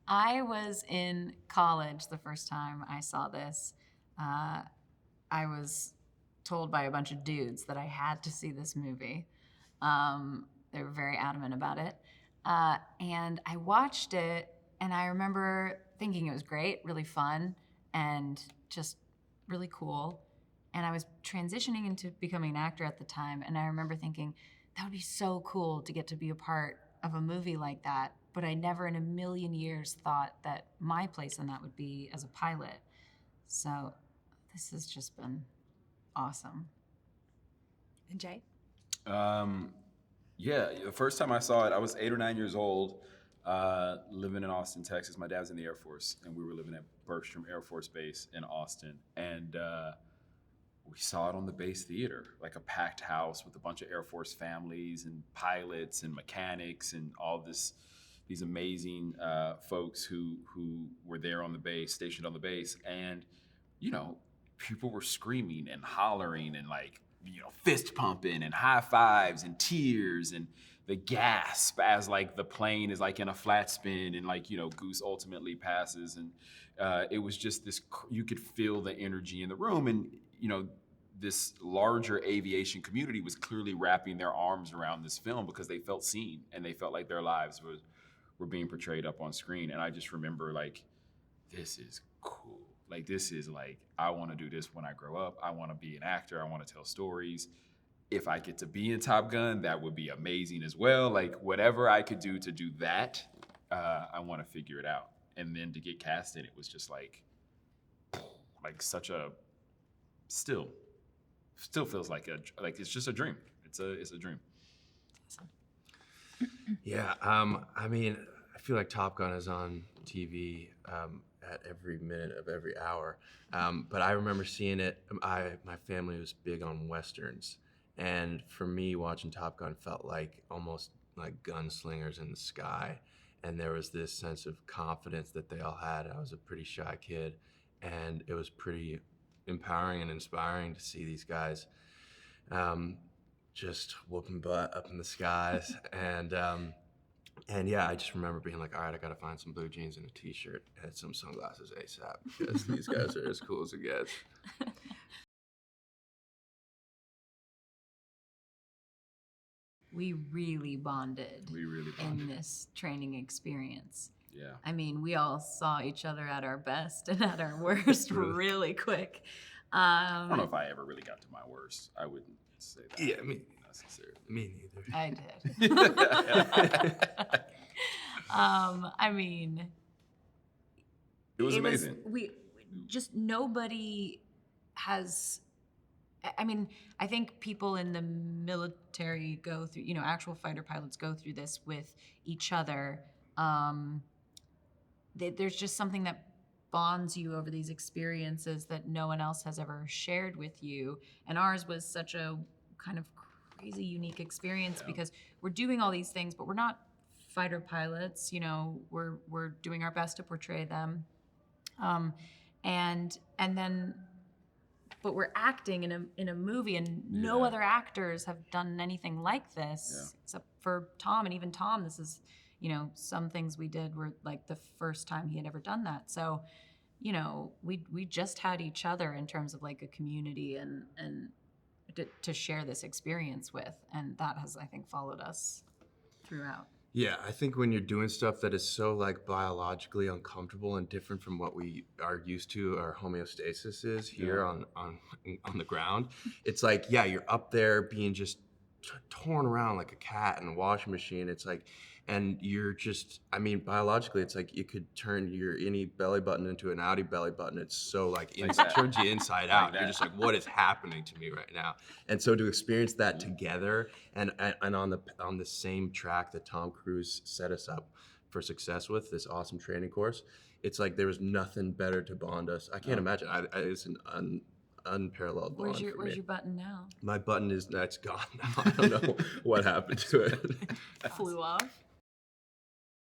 I was in college the first time I saw this. I was told by a bunch of dudes that I had to see this movie. They were very adamant about it. And I watched it, and I remember thinking it was great, really fun, and just really cool. And I was transitioning into becoming an actor at the time, and I remember thinking, that would be so cool to get to be a part of a movie like that, but I never in a million years thought that my place in that would be as a pilot. So this has just been awesome. And Jay? Yeah, the first time I saw it, I was 8 or 9 years old, living in Austin, Texas. My dad was in the Air Force, and we were living at Bergstrom Air Force Base in Austin. And we saw it on the base theater, like a packed house with a bunch of Air Force families and pilots and mechanics and all these amazing folks who were there on the base, stationed on the base. And, you know, people were screaming and hollering and like, you know, fist pumping and high fives and tears and the gasp as like the plane is like in a flat spin and like, you know, Goose ultimately passes. And it was just this, you could feel the energy in the room. And, you know, this larger aviation community was clearly wrapping their arms around this film because they felt seen and they felt like their lives were being portrayed up on screen. And I just remember like, this is cool. Like, this is like, I want to do this when I grow up. I want to be an actor. I want to tell stories. If I get to be in Top Gun, that would be amazing as well. Like, whatever I could do to do that, I want to figure it out. And then to get cast in it was just like such a, still feels like it's just a dream. It's a dream. Awesome. Yeah, I mean, I feel like Top Gun is on TV at every minute of every hour. But I remember seeing it. My family was big on Westerns. And for me, watching Top Gun felt like almost like gunslingers in the sky. And there was this sense of confidence that they all had. I was a pretty shy kid. And it was pretty empowering and inspiring to see these guys just whooping butt up in the skies. And yeah, I just remember being like, all right, I gotta find some blue jeans and a t-shirt and some sunglasses ASAP because these guys are as cool as it gets. We really bonded in this training experience. Yeah. I mean, we all saw each other at our best and at our worst really quick. I don't know if I ever really got to my worst. I wouldn't say that. Yeah, necessarily. Me neither. I did. I mean, it was amazing. Nobody has. I mean, I think people in the military go through, you know, actual fighter pilots go through this with each other. There's just something that bonds you over these experiences that no one else has ever shared with you. And ours was such a kind of crazy, unique experience because we're doing all these things, but we're not fighter pilots. You know, we're doing our best to portray them, and then. But we're acting in a movie, and no other actors have done anything like this except for Tom. And even Tom, this is, you know, some things we did were like the first time he had ever done that. So, you know, we just had each other in terms of like a community and to share this experience with, and that has, I think, followed us throughout. Yeah, I think when you're doing stuff that is so like biologically uncomfortable and different from what we are used to, our homeostasis is here on the ground, it's like, yeah, you're up there being just torn around like a cat in a washing machine. It's like, and you're just, I mean, biologically, it's like you could turn your innie belly button into an outie belly button. It's so like turns you inside out. You're just like, what is happening to me right now? And so to experience that together and on the same track that Tom Cruise set us up for success with, this awesome training course, it's like there was nothing better to bond us. I can't imagine. It's an unparalleled bond. Where's your button now? My button that's gone now. I don't know what happened to it. Flew off.